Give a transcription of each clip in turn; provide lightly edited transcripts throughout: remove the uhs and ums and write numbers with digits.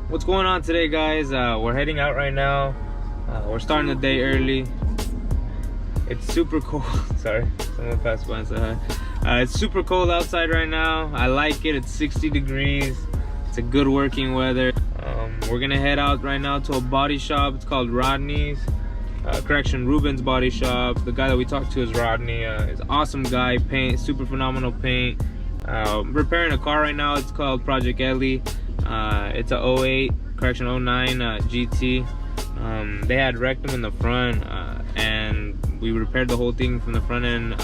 What's going on today, guys? We're heading out right now. We're starting the day early. It's super cold. Sorry, someone passed by and said hi. It's super cold outside right now. I like it. It's 60 degrees. It's a good working weather. We're gonna head out right now to a body shop. It's called Rodney's. Ruben's body shop. The guy that we talked to is Rodney. He's an awesome guy. Paint, super phenomenal paint. Repairing a car right now. It's called Project LIT. It's a 08 09 GT. They had wrecked them in the front, and we repaired the whole thing from the front end.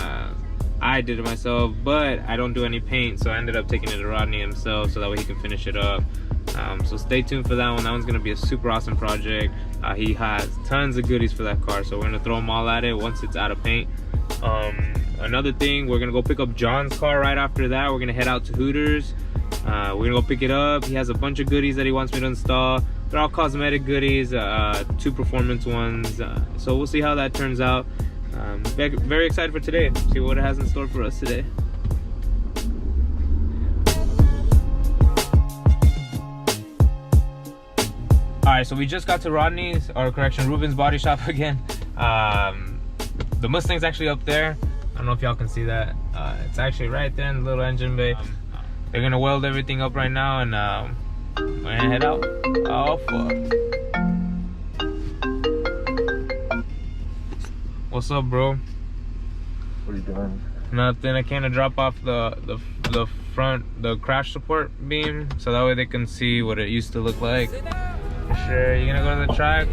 I did it myself, but I don't do any paint, so I ended up taking it to Rodney himself so that way he can finish it up. So stay tuned for that one. That one's gonna be a super awesome project. He has tons of goodies for that car, so we're gonna throw them all at it once it's out of paint. Another thing, we're gonna go pick up John's car right after that. We're gonna head out to Hooters. We're gonna go pick it up. He has a bunch of goodies that he wants me to install. They're all cosmetic goodies, 2 performance ones. So we'll see how that turns out. Very excited for today. See what it has in store for us today. Alright, so we just got to Rodney's, or correction, Ruben's body shop again. The Mustang's actually up there. I don't know if y'all can see that. It's actually right there in the little engine bay. They're gonna weld everything up right now, and we're gonna head out. Oh fuck. What's up, bro? What are you doing? Nothing. I came to drop off the front, the crash support beam, so that way they can see what it used to look like. For sure. You gonna go to the track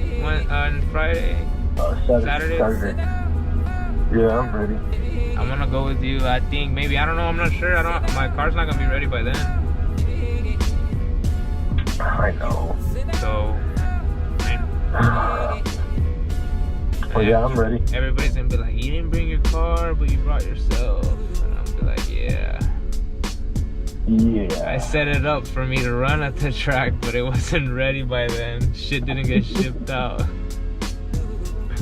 on Friday? Saturday? Yeah, I'm ready. I'm gonna go with you. I think maybe, I don't know, I'm not sure. My car's not gonna be ready by then. I know. So, well, yeah, I'm ready. Everybody's gonna be like, you didn't bring your car, but you brought yourself. And I'm be like, yeah. Yeah. I set it up for me to run at the track, but it wasn't ready by then. Shit didn't get shipped out.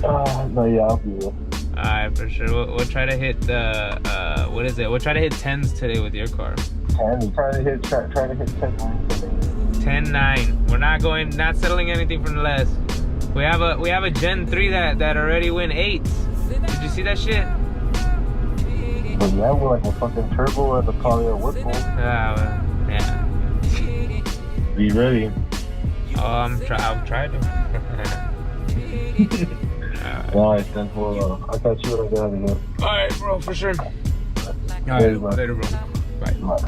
No, yeah, I'll be there. Alright, for sure. We'll try to hit the, what is it? We'll try to hit 10s today with your car. 10, try to hit 10-9 today. 10-9. We're not settling anything for less. We have a Gen 3 that already win 8s. Did you see that shit? But yeah, we're like a fucking turbo at the probably a Whipple. Yeah. Be ready. Oh, I'll try to. Alright, then I'll catch you when I get out of here. Alright, bro, for sure. Alright, Later, bro. Bye. Bye.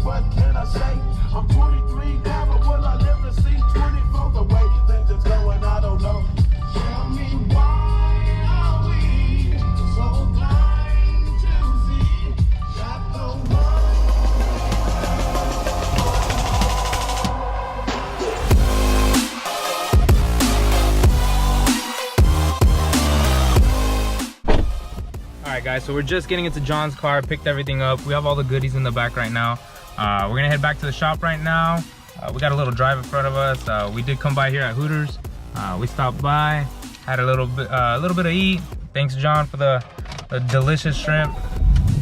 What can I say? I'm 23 now, but will I live to see 24? The way things are going, I don't know. Tell me why are we so blind to see that the world. Alright guys, so we're just getting into John's car, picked everything up. We have all the goodies in the back right now. We're gonna head back to the shop right now. We got a little drive in front of us. We did come by here at Hooters. We stopped by, had a little bit of eat. Thanks John for the delicious shrimp.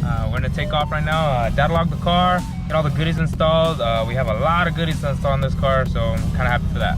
We're gonna take off right now. Dad locked the car, get all the goodies installed. We have a lot of goodies to install in this car, so I'm kind of happy for that.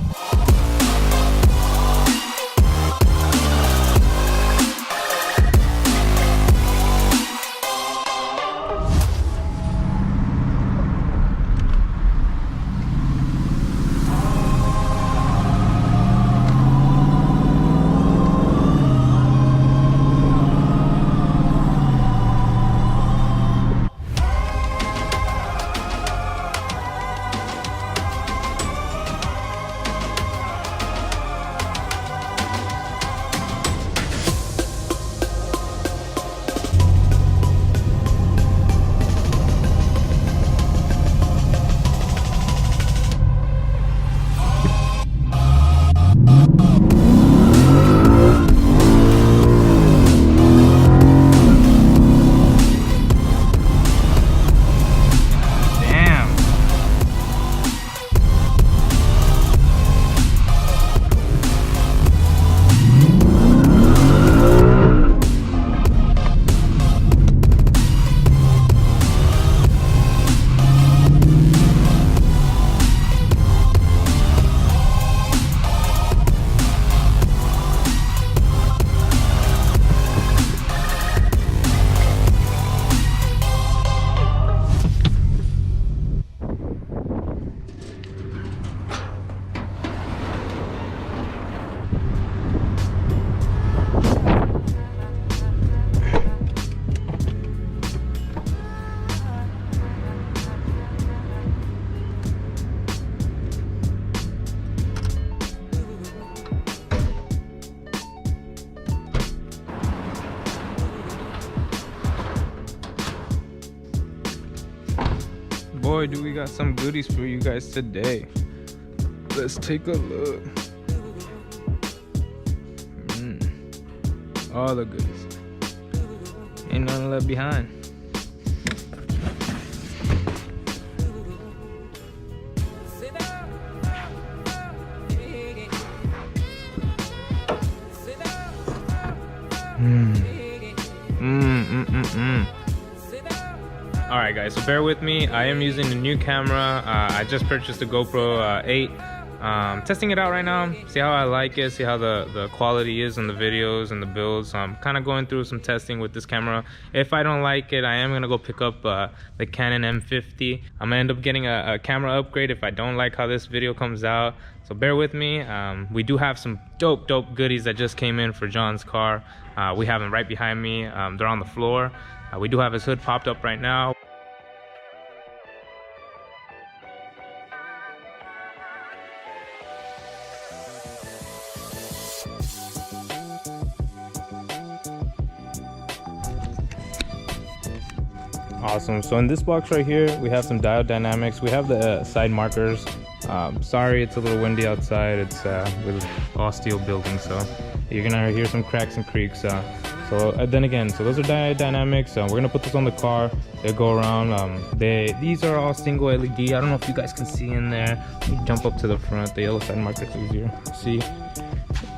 boy, do we got some goodies for you guys today. Let's take a look. All the goodies. Ain't nothing left behind. All right guys, so bear with me. I am using a new camera. I just purchased a GoPro 8. Testing it out right now, see how I like it, see how the quality is in the videos and the builds. So I'm kind of going through some testing with this camera. If I don't like it, I am gonna go pick up the Canon M50. I'm gonna end up getting a camera upgrade if I don't like how this video comes out. So bear with me. We do have some dope goodies that just came in for John's car. We have them right behind me. They're on the floor. We do have his hood popped up right now. Awesome. So in this box right here, we have some diode dynamics. We have the side markers. Sorry, it's a little windy outside. It's with all steel building, so you're gonna hear some cracks and creaks. Then again, so those are diode dynamics. We're gonna put this on the car. They go around. These are all single LED. I don't know if you guys can see in there. Let me jump up to the front. The yellow side marker is easier. See.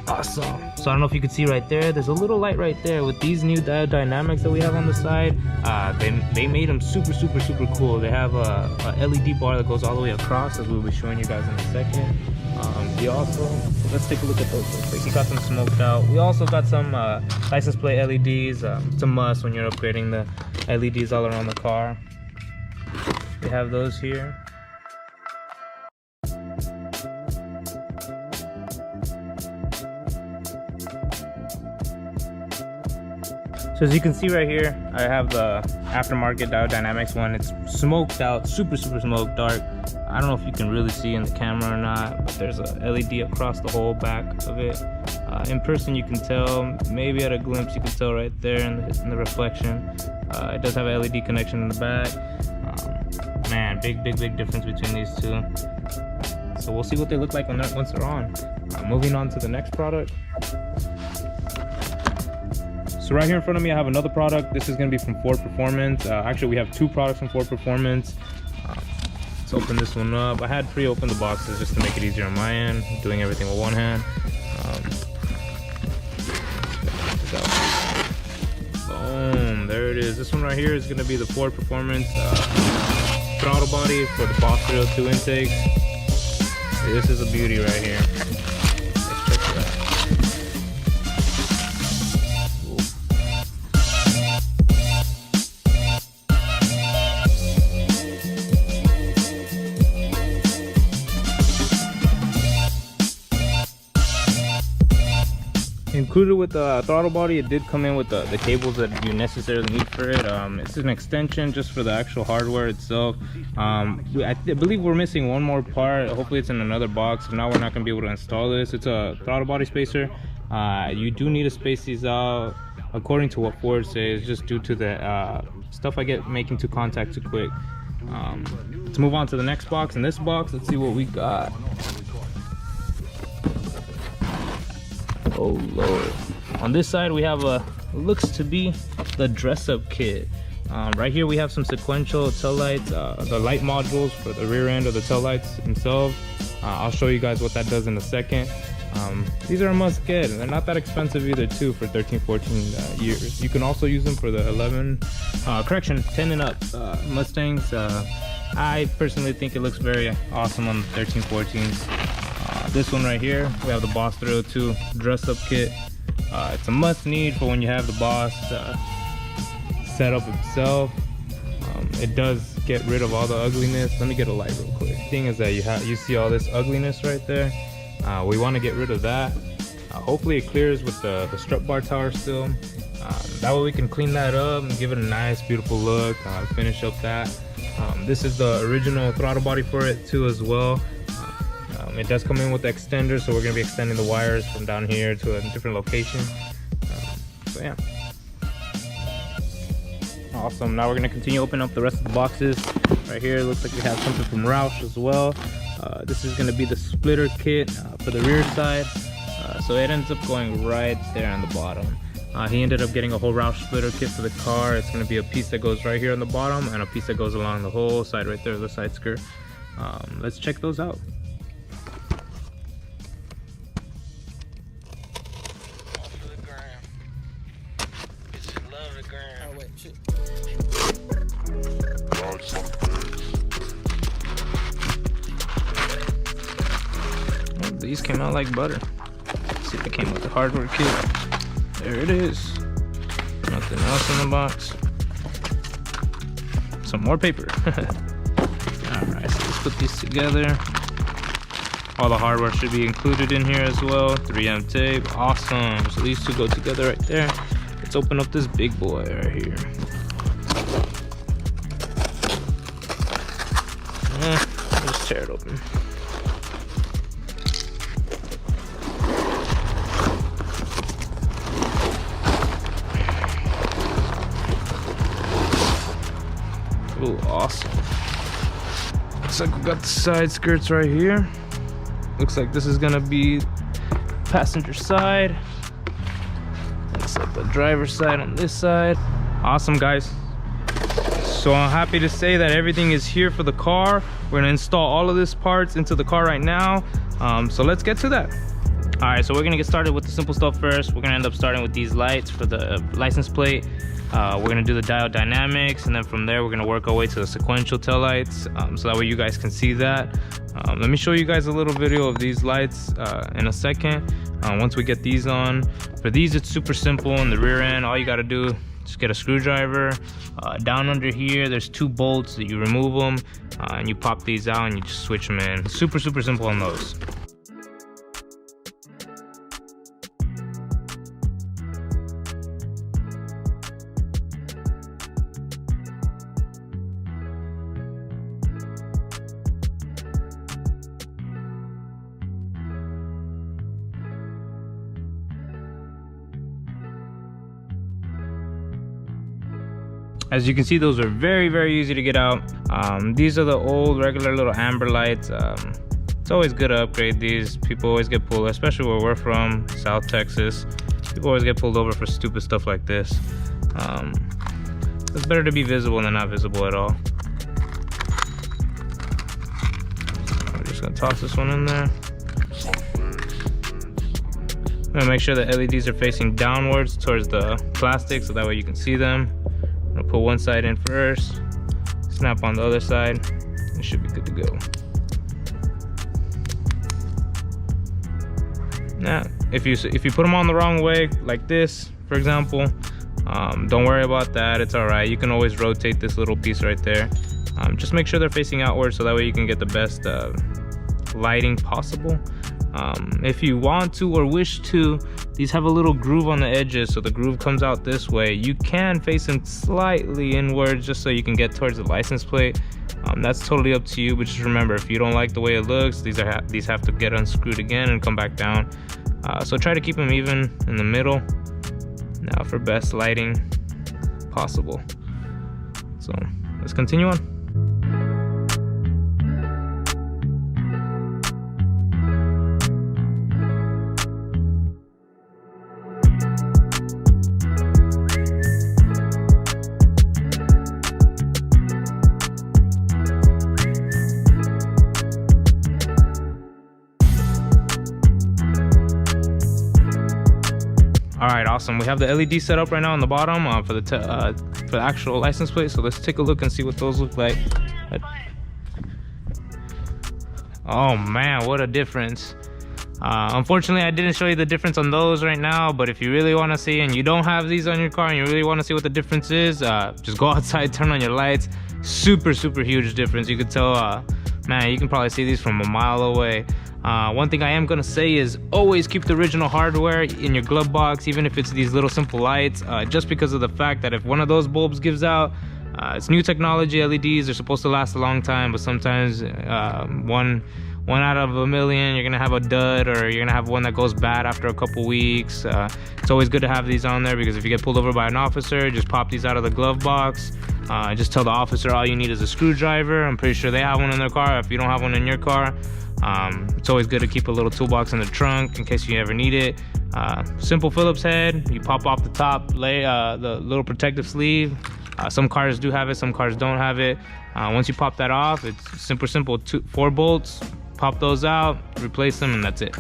Awesome. So I don't know if you can see right there, there's a little light right there. With these new diode dynamics that we have on the side, they made them super cool. They have a LED bar that goes all the way across, as we'll be showing you guys in a second. Let's take a look at those real quick. You got them smoked out. We also got some license plate LEDs. It's a must when you're upgrading the LEDs all around the car. We have those here. So as you can see right here, I have the aftermarket diode dynamics one. It's smoked out, super smoked dark. I don't know if you can really see in the camera or not, but there's a LED across the whole back of it. In person you can tell, maybe at a glimpse you can tell right there in the reflection. It does have an LED connection in the back. Man, big difference between these two. So we'll see what they look like once they're on. Moving on to the next product. So right here in front of me, I have another product. This is going to be from Ford Performance. Actually, we have two products from Ford Performance. Let's open this one up. I had pre-opened the boxes just to make it easier on my end. I'm doing everything with one hand. Boom, there it is. This one right here is going to be the Ford Performance throttle body for the Boss 302 intakes. This is a beauty right here. Included with the throttle body, it did come in with the cables that you necessarily need for it. It's an extension just for the actual hardware itself. I believe we're missing one more part. Hopefully it's in another box. If not, we're not going to be able to install this. It's a throttle body spacer. You do need to space these out according to what Ford says, just due to the stuff I get making to contact too quick. Let's move on to the next box. In this box, let's see what we got. Oh Lord. On this side we have looks to be the dress-up kit. Right here we have some sequential tail lights, the light modules for the rear end of the tail lights themselves. I'll show you guys what that does in a second. These are a must get, and they're not that expensive either too for 13-14 years. You can also use them for the 10 and up Mustangs. I personally think it looks very awesome on the 13-14s. This one right here, we have the Boss 302 dress-up kit. It's a must-need for when you have the Boss set up itself. It does get rid of all the ugliness. Let me get a light real quick. The thing is that you see all this ugliness right there. We want to get rid of that. Hopefully it clears with the strut bar tower still. That way we can clean that up and give it a nice, beautiful look. Finish up that. This is the original throttle body for it too as well. It does come in with the extender, so we're going to be extending the wires from down here to a different location. So yeah. Awesome. Now we're gonna continue opening up the rest of the boxes. Right here, looks like we have something from Roush as well. This is gonna be the splitter kit for the rear side. So it ends up going right there on the bottom. He ended up getting a whole Roush splitter kit for the car. It's gonna be a piece that goes right here on the bottom and a piece that goes along the whole side right there, the side skirt. Let's check those out. These came out like butter. Let's see if it came with the hardware kit. There it is. Nothing else in the box. Some more paper. Alright, so let's put these together. All the hardware should be included in here as well. 3M tape, awesome. So these two go together right there. Let's open up this big boy right here. Just tear it open. Ooh, awesome. Looks like we got the side skirts right here. Looks like this is gonna be passenger side. Looks like the driver's side on this side. Awesome, guys. So I'm happy to say that everything is here for the car. We're gonna install all of these parts into the car right now. So let's get to that. All right, so we're gonna get started with the simple stuff first. We're gonna end up starting with these lights for the license plate. We're gonna do the dial dynamics, and then from there we're gonna work our way to the sequential tail lights, so that way you guys can see that. Let me show you guys a little video of these lights in a second. Once we get these on, for these it's super simple. In the rear end, all you gotta do, just get a screwdriver. Down under here there's 2 bolts that you remove them, and you pop these out and you just switch them in. Super simple on those. As you can see, those are very easy to get out. These are the old regular little amber lights. It's always good to upgrade these. People always get pulled, especially where we're from, South Texas. People always get pulled over for stupid stuff like this. It's better to be visible than not visible at all. I'm just gonna toss this one in there. I'm gonna make sure the LEDs are facing downwards towards the plastic, so that way you can see them. I'm gonna put one side in first, snap on the other side, it should be good to go. Now, if you put them on the wrong way, like this, for example, don't worry about that. It's all right. You can always rotate this little piece right there. Just make sure they're facing outward, so that way you can get the best lighting possible. If you want to or wish to, these have a little groove on the edges, so the groove comes out this way. You can face them slightly inwards just so you can get towards the license plate. That's totally up to you, but just remember, if you don't like the way it looks, these have to get unscrewed again and come back down. So try to keep them even in the middle now for best lighting possible. So let's continue on. Alright, awesome. We have the LED set up right now on the bottom for the actual license plate. So let's take a look and see what those look like. Oh man, what a difference. Unfortunately, I didn't show you the difference on those right now, but if you really want to see and you don't have these on your car and you really want to see what the difference is, just go outside, turn on your lights. Super huge difference. You could tell, man, you can probably see these from a mile away. One thing I am gonna say is always keep the original hardware in your glove box, even if it's these little simple lights, just because of the fact that if one of those bulbs gives out, it's new technology. LEDs are supposed to last a long time, but sometimes one 1 out of a million, you're gonna have a dud, or you're gonna have one that goes bad after a couple weeks. It's always good to have these on there, because if you get pulled over by an officer, just pop these out of the glove box. Just tell the officer all you need is a screwdriver. I'm pretty sure they have one in their car. If you don't have one in your car, it's always good to keep a little toolbox in the trunk in case you ever need it. Simple Phillips head, you pop off the top, the little protective sleeve. Some cars do have it, some cars don't have it. Once you pop that off, it's super simple. 4 bolts, pop those out, replace them, and that's it.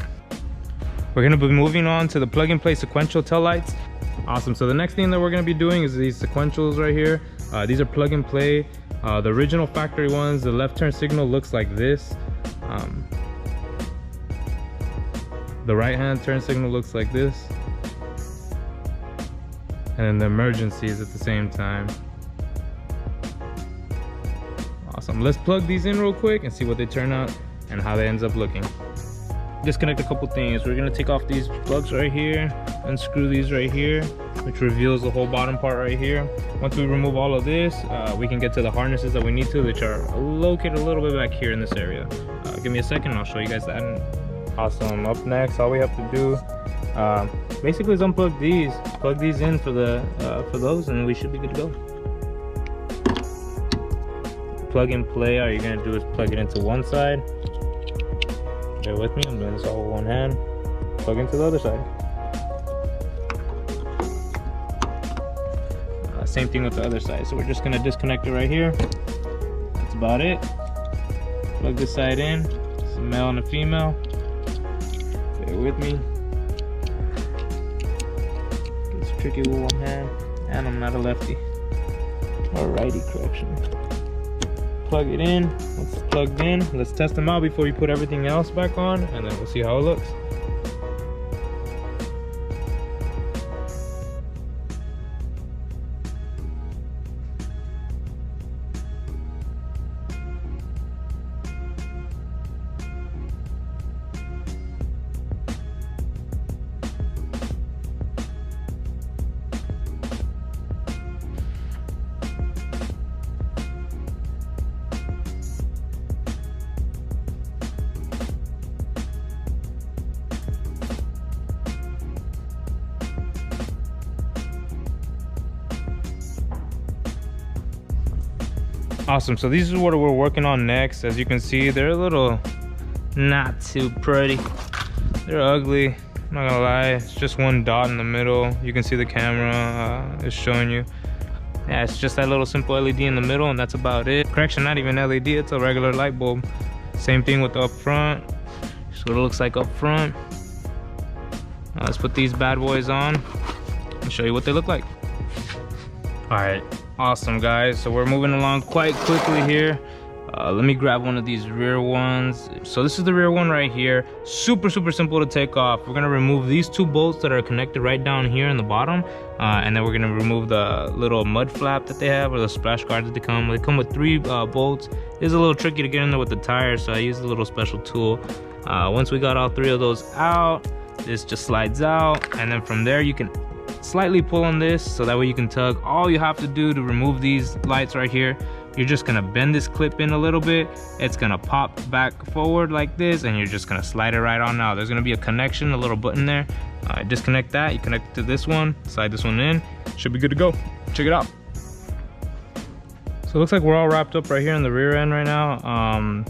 We're gonna be moving on to the plug and play sequential tail lights. Awesome, so the next thing that we're gonna be doing is these sequentials right here. These are plug and play. The original factory ones, the left turn signal looks like this. The right hand turn signal looks like this. And then the emergencies at the same time. Awesome, let's plug these in real quick and see what they turn out and how they ends up looking. Disconnect a couple things. We're gonna take off these plugs right here, unscrew these right here, which reveals the whole bottom part right here. Once we remove all of this, we can get to the harnesses that we need to, which are located a little bit back here in this area. Give me a second, I'll show you guys that. Awesome, up next, all we have to do basically is unplug these, plug these in for those, and we should be good to go. Plug and play, all you're gonna do is plug it into one side. Bear with me, I'm doing this all with one hand. Plug into the other side. Same thing with the other side. So we're just gonna disconnect it right here. That's about it. Plug this side in. It's a male and a female. Bear with me. It's tricky with one hand, and I'm not a lefty. Or righty, correction. Plug it in. Once it's plugged in, let's test them out before we put everything else back on, and then we'll see how it looks. Awesome, so these are what we're working on next. As you can see, they're a little not too pretty. They're ugly, I'm not gonna lie. It's just one dot in the middle. You can see the camera is showing you. Yeah, it's just that little simple LED in the middle, and that's about it. Correction, not even LED, it's a regular light bulb. Same thing with the up front. Just what it looks like up front. Let's put these bad boys on and show you what they look like. All right, awesome guys, so we're moving along quite quickly here. Let me grab one of these rear ones. So this is the rear one right here. Super simple to take off. We're gonna remove these 2 bolts that are connected right down here in the bottom, and then we're gonna remove the little mud flap that they have, or the splash guards that they come with 3 bolts. It's a little tricky to get in there with the tires, so I used a little special tool. Once we got all 3 of those out, this just slides out, and then from there you can slightly pull on this, so that way you can tug. All you have to do to remove these lights right here, you're just gonna bend this clip in a little bit. It's gonna pop back forward like this, and you're just gonna slide it right on out. There's gonna be a connection, a little button there. Disconnect that, you connect it to this one, slide this one in, should be good to go. Check it out. So it looks like we're all wrapped up right here in the rear end right now.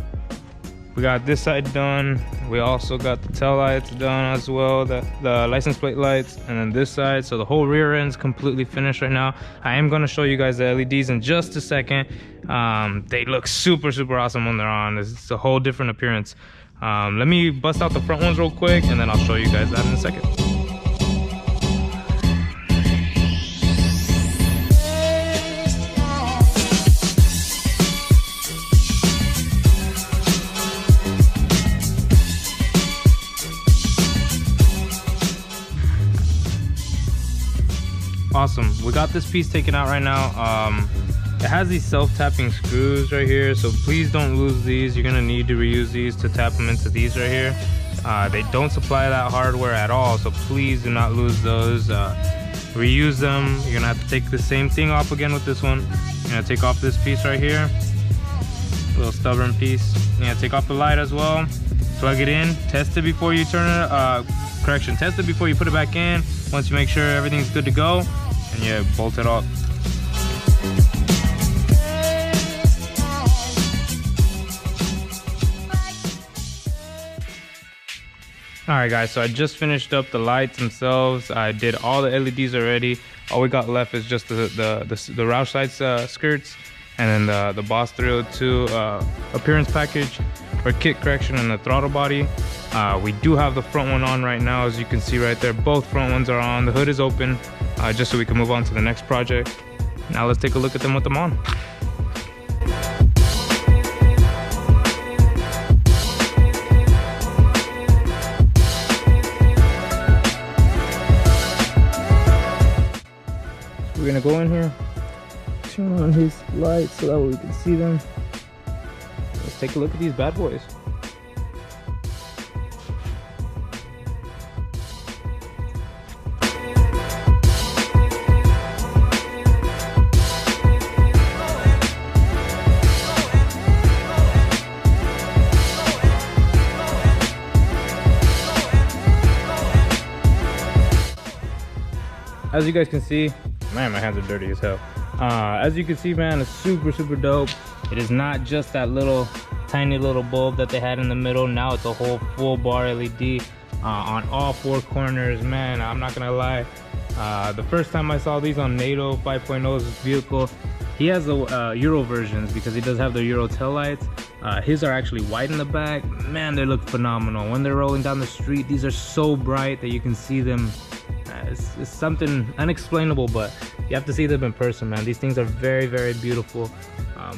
We got this side done. We also got the tail lights done as well, the license plate lights, and then this side. So the whole rear end's completely finished right now. I am gonna show you guys the LEDs in just a second. They look super awesome when they're on. It's a whole different appearance. Let me bust out the front ones real quick, and then I'll show you guys that in a second. Awesome, we got this piece taken out right now. It has these self-tapping screws right here, so please don't lose these. You're gonna need to reuse these to tap them into these right here. They don't supply that hardware at all, so please do not lose those. Reuse them. You're gonna have to take the same thing off again with this one. You're gonna take off this piece right here, a little stubborn piece. You're gonna take off the light as well. plug it in, test it before you turn it, test it before you put it back in. Once you make sure everything's good to go, and you bolt it up. Alright guys, so I just finished up the lights themselves. I did all the LEDs already. All we got left is just the Roush Lights skirts, and then the Boss 302 appearance package for kit correction and the throttle body. We do have the front one on right now, as you can see right there. Both front ones are on. The hood is open, just so we can move on to the next project. Now let's take a look at them with them on. We're gonna go in here, turn on his lights so that way we can see them. Let's take a look at these bad boys. As you guys can see, man, my hands are dirty as hell. As you can see, man, it's super dope. It is not just that little tiny little bulb that they had in the middle. Now it's a whole full bar LED on all four corners. Man, I'm not gonna lie, the first time I saw these on NATO 5.0's vehicle, he has the Euro versions because he does have the Euro tail lights. His are actually white in the back. Man, they look phenomenal. When they're rolling down the street, these are so bright that you can see them. It's something unexplainable, but you have to see them in person, man. These things are very beautiful.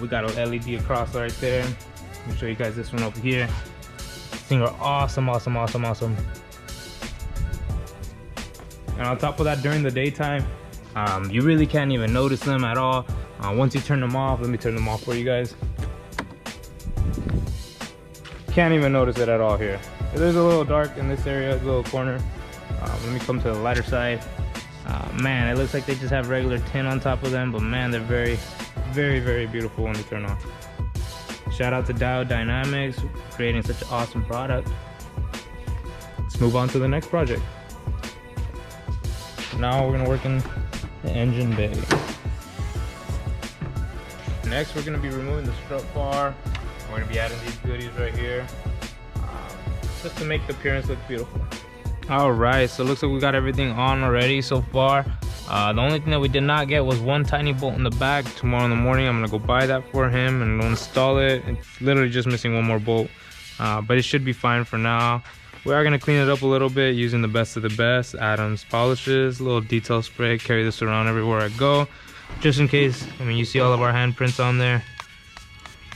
We got an LED across right there. Let me show you guys this one over here. These things are awesome. And on top of that, during the daytime, you really can't even notice them at all. Once you turn them off, let me turn them off for you guys. Can't even notice it at all here. There's a little dark in this area, this little corner. Let me come to the lighter side. Man, it looks like they just have regular tin on top of them, but man, they're very beautiful when they turn on. Shout out to Diode Dynamics for creating such an awesome product. Let's move on to the next project. Now we're gonna work in the engine bay. Next, we're gonna be removing the strut bar. We're gonna be adding these goodies right here, just to make the appearance look beautiful. All right, so it looks like we got everything on already so far. The only thing that we did not get was one tiny bolt in the back. Tomorrow in the morning, I'm gonna go buy that for him and install it. It's literally just missing one more bolt, but it should be fine for now. We are gonna clean it up a little bit using the best of the best, Adams polishes, a little detail spray. Carry this around everywhere I go, just in case. I mean, you see all of our handprints on there.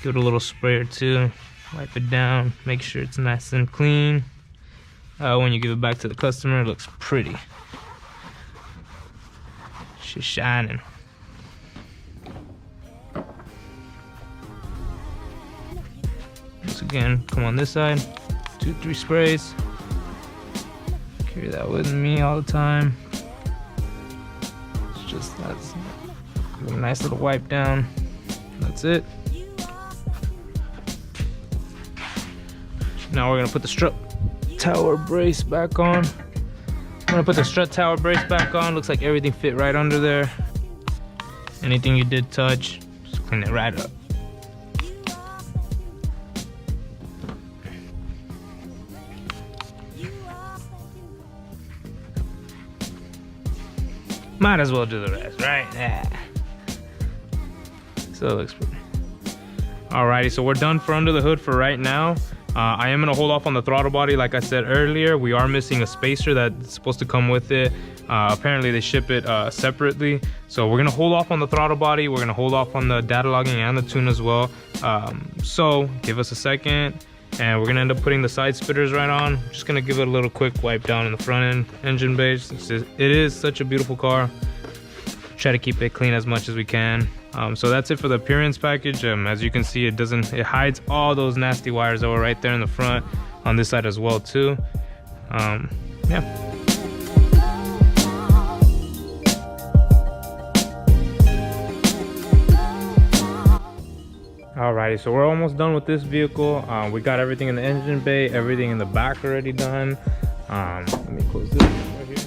Give it a little spray or two, wipe it down, make sure it's nice and clean. When you give it back to the customer, it looks pretty. She's shining. Once again, come on this side, 2-3 sprays. Carry that with me all the time. It's just that's a nice little wipe down. That's it. Now we're gonna put the strut tower brace back on. I'm gonna put the strut tower brace back on. Looks like everything fit right under there. Anything you did touch, just clean it right up. Might as well do the rest, right? Yeah. So it looks pretty. Alrighty, so we're done for under the hood for right now. I am gonna hold off on the throttle body. Like I said earlier, we are missing a spacer that's supposed to come with it. Apparently they ship it separately. So we're gonna hold off on the throttle body. We're gonna hold off on the data logging and the tune as well. So give us a second, and we're gonna end up putting the side spitters right on. Just gonna give it a little quick wipe down in the front end engine bay. It is such a beautiful car. Try to keep it clean as much as we can. So that's it for the appearance package. As you can see, it hides all those nasty wires that were right there in the front, on this side as well too. Yeah. Alrighty, so we're almost done with this vehicle. We got everything in the engine bay, everything in the back already done. Let me close this right here.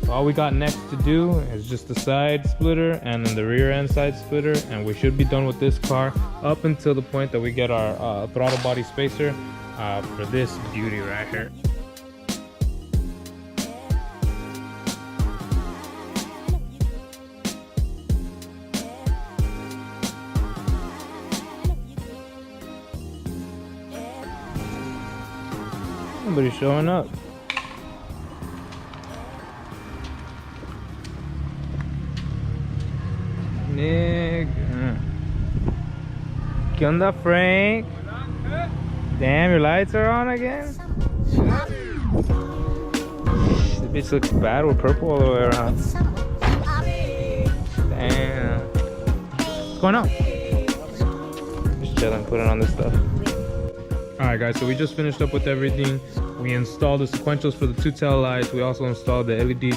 So all we got next to do is just the side splitter and then the rear end side splitter, and we should be done with this car up until the point that we get our throttle body spacer for this beauty right here. Nobody's showing up. Nigga. ¿Qué onda, Frank? Damn, your lights are on again? This bitch looks bad with purple all the way around. Damn. What's going on? Just chilling, putting on this stuff. Alright guys, so we just finished up with everything. We installed the sequentials for the two-tail lights. We also installed the LED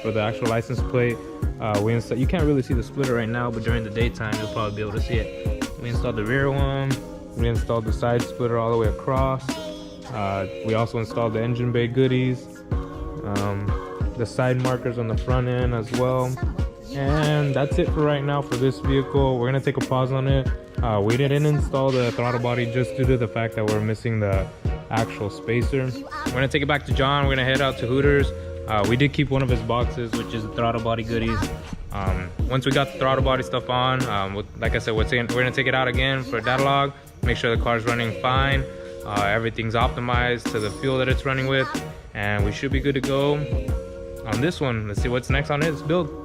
for the actual license plate. You can't really see the splitter right now, but during the daytime you'll probably be able to see it. We installed the rear one. We installed the side splitter all the way across. We also installed the engine bay goodies. The side markers on the front end as well. And that's it for right now for this vehicle. We're gonna take a pause on it. We didn't install the throttle body just due to the fact that we're missing the actual spacer. We're gonna take it back to John. We're gonna head out to Hooters. We did keep one of his boxes, which is the throttle body goodies. Once we got the throttle body stuff on, like I said, we're gonna take it out again for a data log, make sure the car's running fine, everything's optimized to the fuel that it's running with, and we should be good to go on this one. Let's see what's next on its build.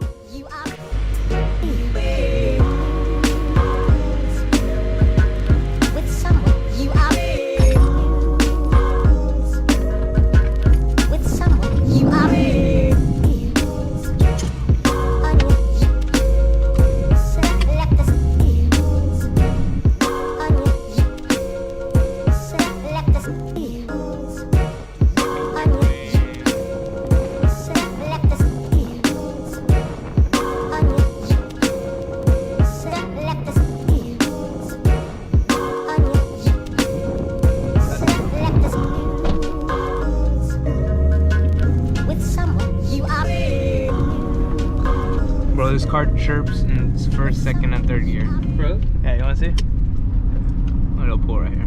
Bro, this car chirps in its first, second, and third gear. Bro? Yeah, you wanna see? A little pull right here.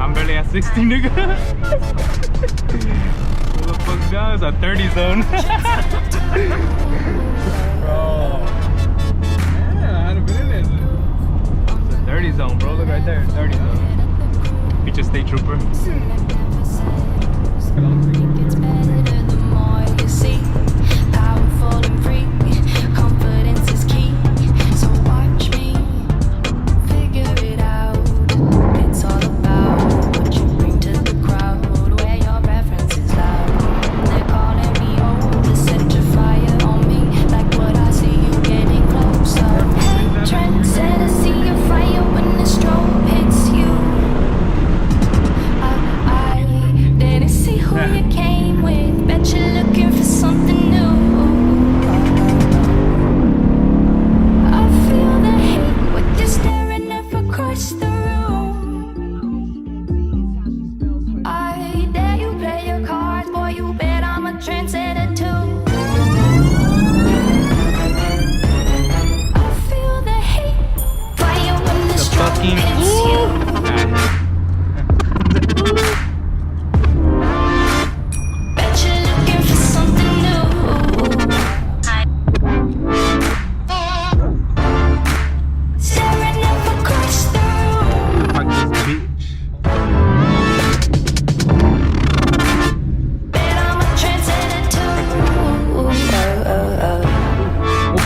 I'm barely at 60, nigga. What the fuck down? It's a 30 zone. Bro. Yeah, I had a bit in it. It's a 30 zone, bro. Look right there. 30 zone. Feature state trooper.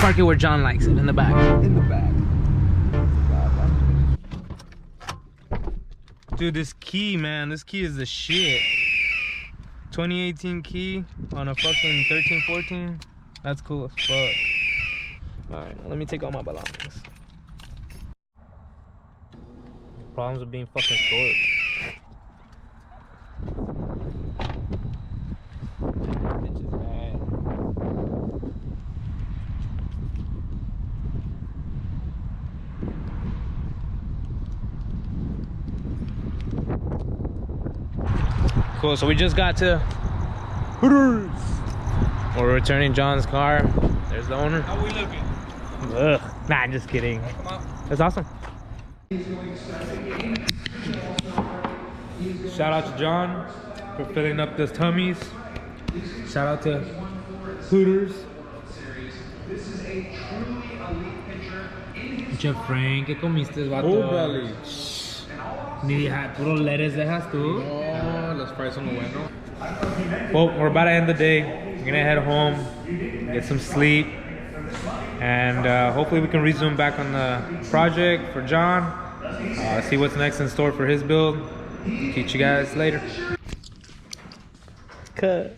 Park it where John likes it, in the back. In the back. Dude, this key, man, this key is the shit. 2018 key on a fucking 1314. That's cool as fuck. Alright, let me take all my belongings. Problems with being fucking short. Bitch is bad. Cool, so we just got to Hooters. We're returning John's car. There's the owner. How we looking? Ugh. Nah, just kidding. That's awesome. Shout out to John for filling up those tummies. Shout out to Hooters. Che Frank, ¿qué comiste, vato? Full belly. Ni puro lettuce dejas tú. Oh, las fries son lo bueno. Well, we're about to end the day. We're gonna head home, get some sleep, and hopefully we can resume back on the project for John. See what's next in store for his build. Catch you guys later. Cut.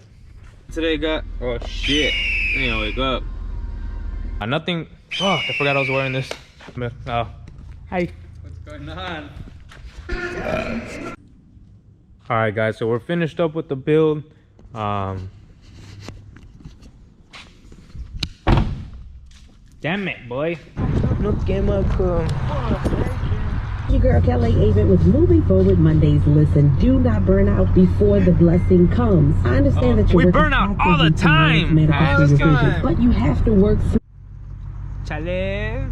Today got, oh shit, I need to wake up. Nothing, oh, I forgot I was wearing this. Oh, hi. What's going on? All right, guys, so we're finished up with the build. Damn it, boy. No quema con. Your girl Kelly Avent with Moving Forward Mondays. Listen, do not burn out before the blessing comes. I understand that you're we working burn out actively all the towards time. medical All the supervision, time. but you have to work through. Chale.